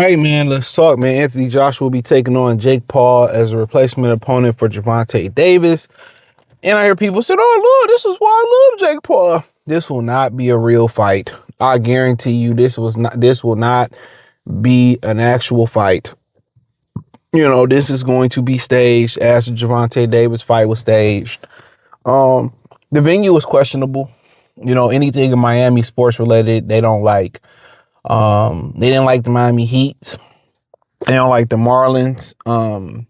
right, man. Let's talk, man. Anthony Joshua will be taking on Jake Paul as a replacement opponent for Gervonta Davis. And I hear people say, "Oh, look, this is why I love Jake Paul." This will not be a real fight. I guarantee you, this will not be an actual fight. This is going to be staged as the Gervonta Davis fight was staged. The venue was questionable. Anything in Miami sports related, they don't like. They didn't like the Miami Heat. They don't like the Marlins. Who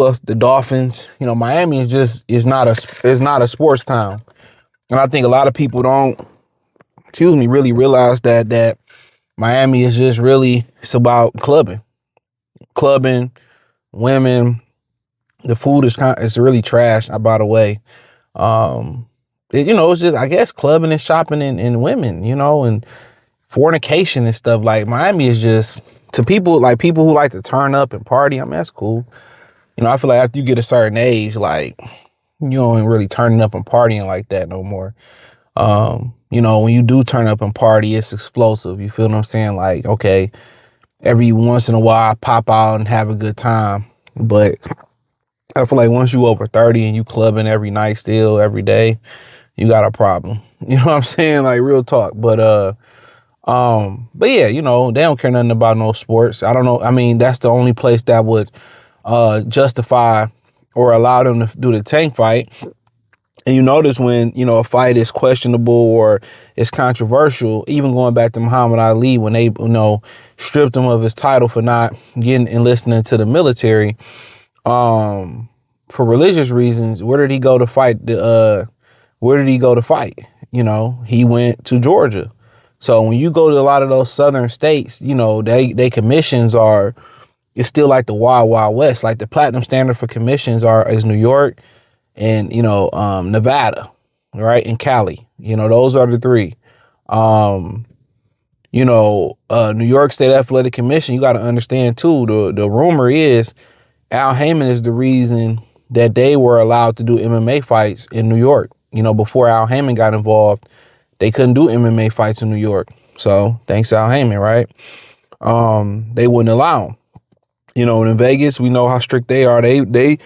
else? The Dolphins. Miami is not a sports town, and I think a lot of people don't, really realize that Miami is just really, it's about clubbing, women. The food it's really trash. By the way, it's just, I guess, clubbing and shopping and women, and fornication and stuff. Like, Miami is just, to people who like to turn up and party, I mean, that's cool. I feel like after you get a certain age, like, you don't really turning up and partying like that no more. When you do turn up and party, it's explosive. You feel what I'm saying? Like, okay, every once in a while I pop out and have a good time. But I feel like once you over 30 and you clubbing every night still, every day, you got a problem. You know what I'm saying? Like, real talk. But yeah, they don't care nothing about no sports. I don't know. I mean, that's the only place that would justify or allow them to do the Tank fight. And you notice when, a fight is questionable or it's controversial, even going back to Muhammad Ali, when they, stripped him of his title for not getting enlisting into the military, for religious reasons, where did he go to fight? He went to Georgia. So when you go to a lot of those southern states, they commissions it's still like the Wild Wild West. Like, the platinum standard for commissions is New York and, Nevada, right? And Cali. Those are the three. New York State Athletic Commission, you got to understand too, the rumor is Al Heyman is the reason that they were allowed to do MMA fights in New York. Before Al Heyman got involved, they couldn't do MMA fights in New York. So thanks Al Heyman, right? They wouldn't allow them. And in Vegas, we know how strict they are. They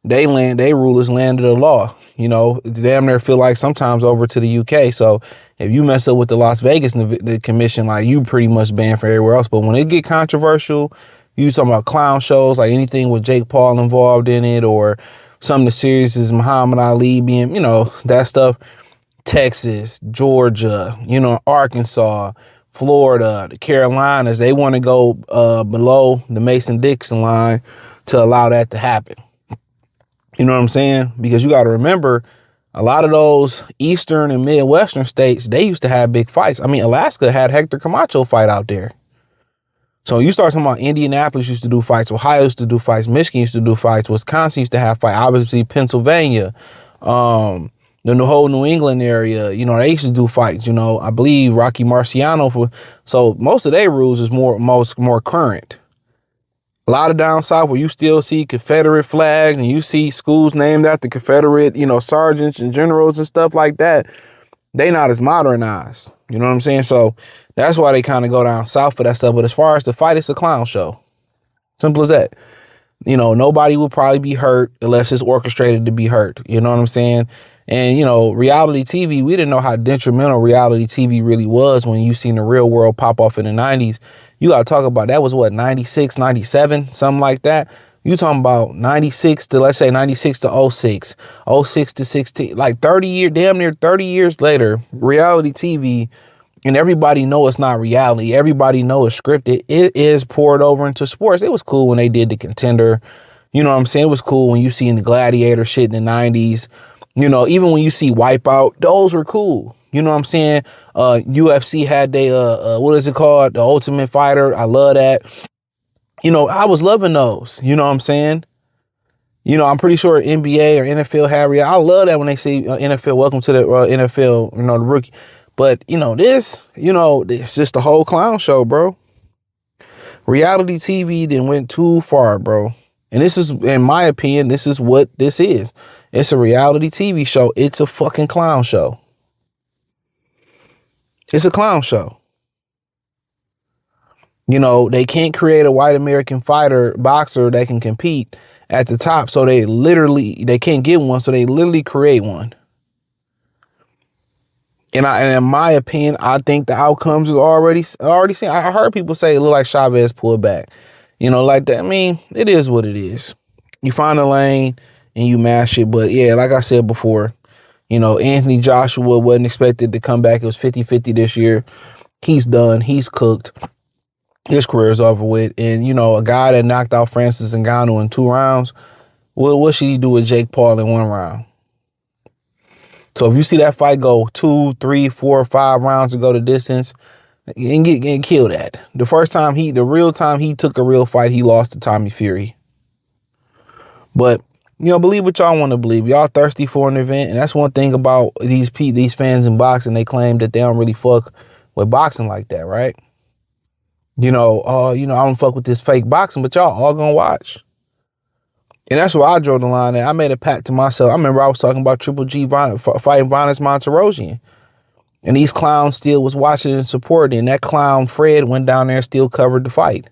rulers landed the law. Damn near feel like sometimes over to the UK. So if you mess up with the Las Vegas the commission, like, you pretty much banned for everywhere else. But when it get controversial, you talking about clown shows, like anything with Jake Paul involved in it, or something as serious as Muhammad Ali being, that stuff. Texas, Georgia, Arkansas, Florida, the Carolinas, they want to go below the Mason-Dixon line to allow that to happen. You know what I'm saying? Because you got to remember, a lot of those Eastern and Midwestern states, they used to have big fights. I mean, Alaska had Hector Camacho fight out there. So you start talking about Indianapolis used to do fights, Ohio used to do fights, Michigan used to do fights, Wisconsin used to have fights, obviously Pennsylvania, the whole New England area, they used to do fights. I believe Rocky Marciano. So most of their rules is more current. A lot of down south where you still see Confederate flags and you see schools named after Confederate, sergeants and generals and stuff like that. They not as modernized. You know what I'm saying? So that's why they kind of go down south for that stuff. But as far as the fight, it's a clown show. Simple as that. Nobody will probably be hurt unless it's orchestrated to be hurt. You know what I'm saying? And, reality TV, we didn't know how detrimental reality TV really was when you seen the real world pop off in the 90s. You got to talk about, that was what, 96, 97, something like that. You talking about 96 to, let's say 96 to 06, 06 to 16, like damn near 30 years later, reality TV, and everybody know it's not reality. Everybody know it's scripted. It is poured over into sports. It was cool when they did The Contender. You know what I'm saying? It was cool when you seen the Gladiator shit in the 90s. Even when you see Wipeout, those were cool. You know what I'm saying? UFC had what is it called? The Ultimate Fighter. I love that. I was loving those. You know what I'm saying? I'm pretty sure NBA or NFL had reality. I love that when they say NFL, welcome to the NFL, the rookie. But, it's just the whole clown show, bro. Reality TV then went too far, bro. And this is, in my opinion, this is what this is. It's a reality TV show. It's a fucking clown show. It's a clown show. You know, they can't create a white American boxer that can compete at the top. So they can't get one. So they literally create one. And in my opinion, I think the outcomes are already seen. I heard people say it looked like Chavez pulled back. You know, like that. I mean, it is what it is. You find a lane and you mash it. But yeah, like I said before, you know, Anthony Joshua wasn't expected to come back. It was 50-50 this year. He's done. He's cooked. His career is over with. And, you know, a guy that knocked out Francis Ngannou in 2 rounds, what should he do with Jake Paul in 1 round? So if you see that fight go 2, 3, 4, 5 rounds to go the distance, and get killed at. The real time he took a real fight, he lost to Tommy Fury. But, you know, believe what y'all want to believe. Y'all thirsty for an event. And that's one thing about these fans in boxing. They claim that they don't really fuck with boxing like that, right? You know, I don't fuck with this fake boxing, but y'all all gonna watch. And that's where I drew the line at. I made a pact to myself. I remember I was talking about Triple G fighting Vanes Monterosian. And these clowns still was watching and supporting. And that clown Fred went down there and still covered the fight.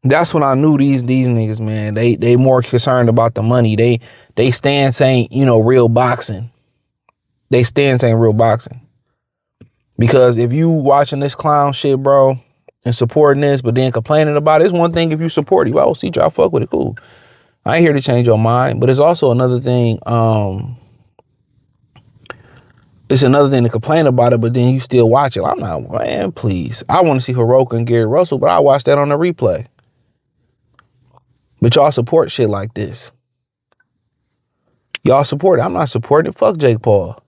That's when I knew these niggas, man, they more concerned about the money. They stand saying, you know, real boxing. They stand saying real boxing. Because if you watching this clown shit, bro, and supporting this, but then complaining about it, it's one thing if you support it. Well, see, y'all fuck with it, cool. I ain't here to change your mind, but it's also another thing. It's another thing to complain about it, but then you still watch it. I'm not, man, please. I want to see Hiroka and Gary Russell, but I watch that on the replay. But y'all support shit like this. Y'all support it. I'm not supporting it. Fuck Jake Paul.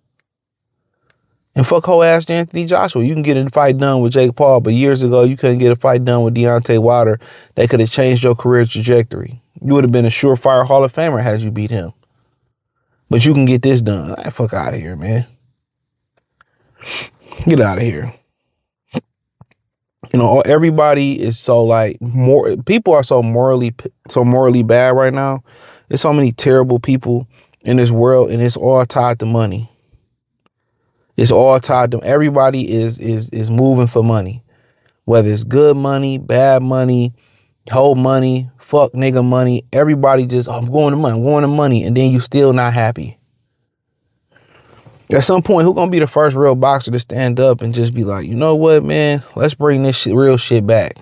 And fuck whole ass Anthony Joshua. You can get a fight done with Jake Paul, but years ago you couldn't get a fight done with Deontay Wilder that could have changed your career trajectory. You would have been a surefire Hall of Famer had you beat him. But you can get this done. Fuck out of here, man. Get out of here. You know, everybody is so people are so morally bad right now. There's so many terrible people in this world, and it's all tied to money. It's all tied to everybody is moving for money, whether it's good money, bad money, whole money, fuck nigga money. Everybody just, I'm going to money, and then you still not happy. At some point, who gonna be the first real boxer to stand up and just be like, you know what, man, let's bring this real shit back.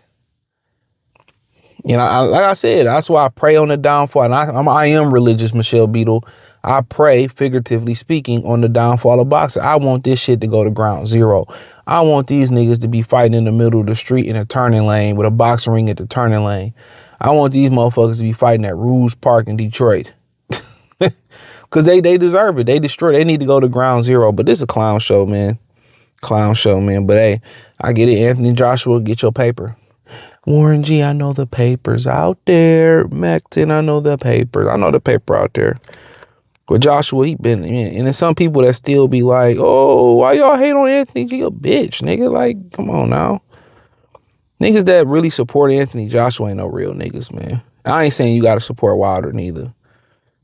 You know, like I said, that's why I pray on the downfall. And I am religious, Michelle Beadle. I pray, figuratively speaking, on the downfall of boxing. I want this shit to go to ground zero. I want these niggas to be fighting in the middle of the street in a turning lane with a boxing ring at the turning lane. I want these motherfuckers to be fighting at Rouge Park in Detroit. Because they deserve it. They need to go to ground zero. But this is a clown show, man. Clown show, man. But hey, I get it. Anthony Joshua, get your paper. Warren G, I know the paper's out there. Macton, I know the papers. I know the paper out there. But Joshua, he been, and there's some people that still be like, oh, why y'all hate on Anthony G? A bitch, nigga. Like, come on now. Niggas that really support Anthony Joshua ain't no real niggas, man. I ain't saying you got to support Wilder neither.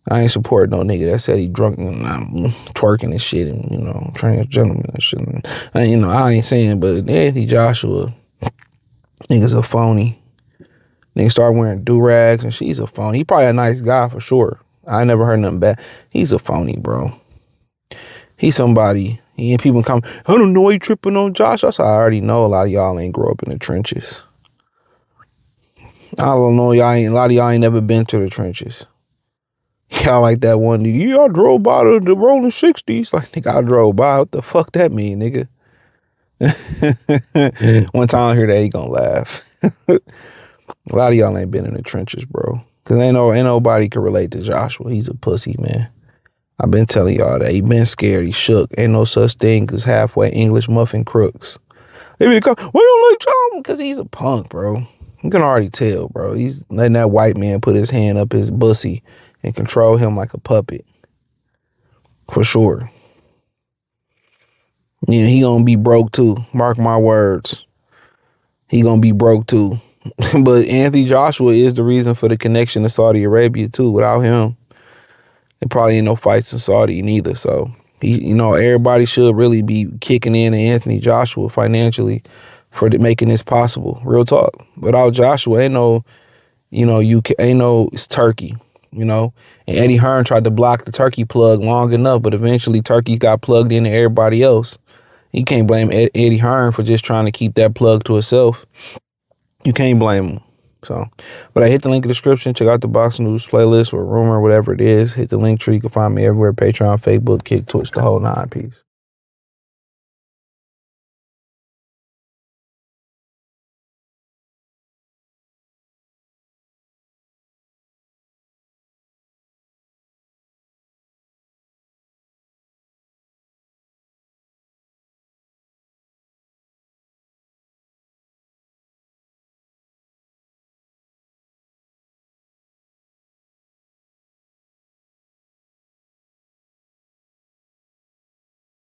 I ain't supporting no nigga that said he drunk and twerking and shit and, you know, transgender and shit. And, you know, I ain't saying, but Anthony Joshua, nigga's a phony. Nigga start wearing do-rags and she's a phony. He probably a nice guy for sure. I never heard nothing bad. He's a phony, bro. He's somebody. And people come, I don't know why you tripping on Josh. That's how I already know a lot of y'all ain't grow up in the trenches. I don't know, a lot of y'all ain't never been to the trenches. Y'all like that one nigga, y'all drove by the rolling 60s. Like, nigga, I drove by. What the fuck that mean, nigga? One time I hear that, he gonna laugh. A lot of y'all ain't been in the trenches, bro. Cause ain't nobody can relate to Joshua. He's a pussy, man. I've been telling y'all that. He been scared. He shook. Ain't no such thing as halfway English muffin crooks. They be come, why you don't like John? Cause he's a punk, bro. You can already tell, bro. He's letting that white man put his hand up his bussy and control him like a puppet. For sure. Yeah, he gonna be broke too. Mark my words. He gonna be broke too. But Anthony Joshua is the reason for the connection to Saudi Arabia too. Without him, there probably ain't no fights in Saudi neither. So he, you know, everybody should really be kicking in to Anthony Joshua financially for making this possible. Real talk. Without Joshua, ain't no, ain't no it's Turkey, And Eddie Hearn tried to block the Turkey plug long enough, but eventually Turkey got plugged into everybody else. You can't blame Eddie Hearn for just trying to keep that plug to himself. You can't blame him. So, but I hit the link in the description. Check out the Box News playlist or rumor, whatever it is. Hit the link tree. You can find me everywhere: Patreon, Facebook, Kick, Twitch, the whole 9 piece.